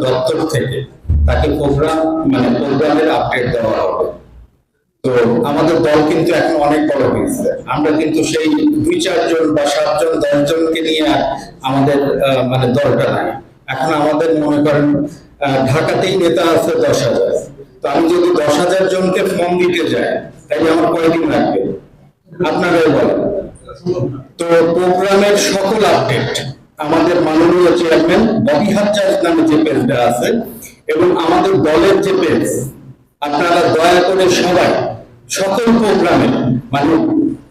দপ্তর থেকে তাকে প্রোগ্রামের আপডেট দেওয়া হবে। তো আমাদের দল কিন্তু এখন অনেক বড় হয়েছে, আমরা কিন্তু সেই 2-4 জন বা 7 জন 10 জনকে নিয়ে আমাদের দলটা নাই। এখন আমাদের মনে করেন ঢাকাতেই নেতা আছে 10,000। তো আমি যদি 10,000 জনকে ফর্ম দিতে যাই তাহলে আমার কয়দিন লাগবে আপনারাই বলেন। তো প্রোগ্রামের সকল আপডেট আমাদের মাননীয় চেয়ারম্যান ববি হাজ্জাজ নামে যে পেজটা আছে এবং আমাদের দলের যে পেজ, আপনারা দয়া করে সবাই সকল প্রোগ্রামে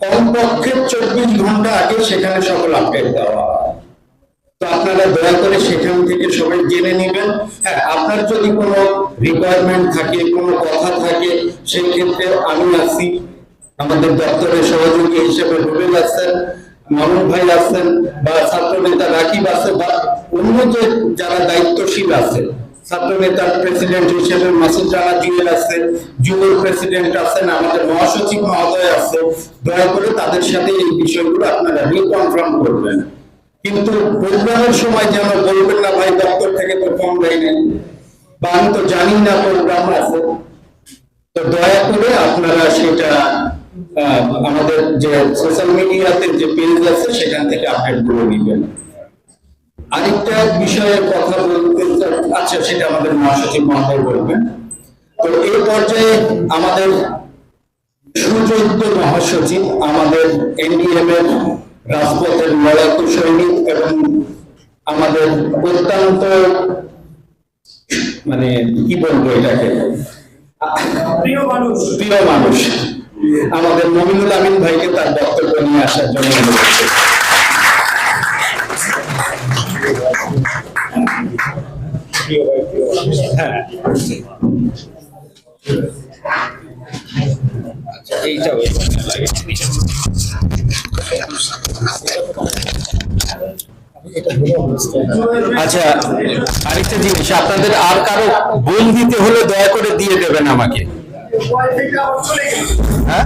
কমপক্ষে 24 ঘন্টা আগে সেখানে সকল আপডেট দেওয়া। তো আপনারা দয়া করে সেখান থেকে সবাই জেনে নেবেন। হ্যাঁ, আপনার যদি কোনো রিকোয়ারমেন্ট থাকে, কোনো কথা থাকে, সেই ক্ষেত্রে আমি আছি, আমাদের দপ্তরের সহযোগী হিসেবে রুবেল আছেন, মামুন ভাই আছেন, বা ছাত্র নেতা রাকিব আছে, বা অন্য যে যারা দায়িত্বশীল আছে, ছাত্র নেতার প্রেসিডেন্ট হিসেবে মাসুদ রানা জুয়েল আছে, যুবর প্রেসিডেন্ট আছেন, আমাদের মহাসচিব মহোদয় আছে। দয়া করে তাদের সাথে এই বিষয়গুলো আপনারা রিকনফার্ম করবেন। কিন্তু প্রোগ্রামের সময় যেন বলবেন না ভাই দপ্তর থেকে তো ফর্ম দেয়নি বা আমি তো জানি না প্রোগ্রাম আছে। তো দয়া করে আপনারা সেটা আমাদের যে সোশ্যাল মিডিয়াতে যে পেজ আছে সেখান থেকে আপডেট করে নেবেন। আরেকটা বিষয়ের কথা বলতে, আচ্ছা সেটা আমাদের মহাসচিব মহোদয় বলবেন। তো এই পর্যায়ে আমাদের সুযোগ্য মহাসচিব, আমাদের এনডিএম এর রাজপথের লড়াকু সৈনিক এবং আমাদের অত্যন্ত কি বলবো এটাকে প্রিয় মানুষ আমাদের মমিনুল আমিন ভাইকে তার বক্তব্য নিয়ে আসার জন্য অনুরোধ করছি। আচ্ছা, আরেকটা জিনিস, আপনাদের আর কারো ভুল দিতে হলে দয়া করে দিয়ে দেবেন আমাকে। হ্যাঁ।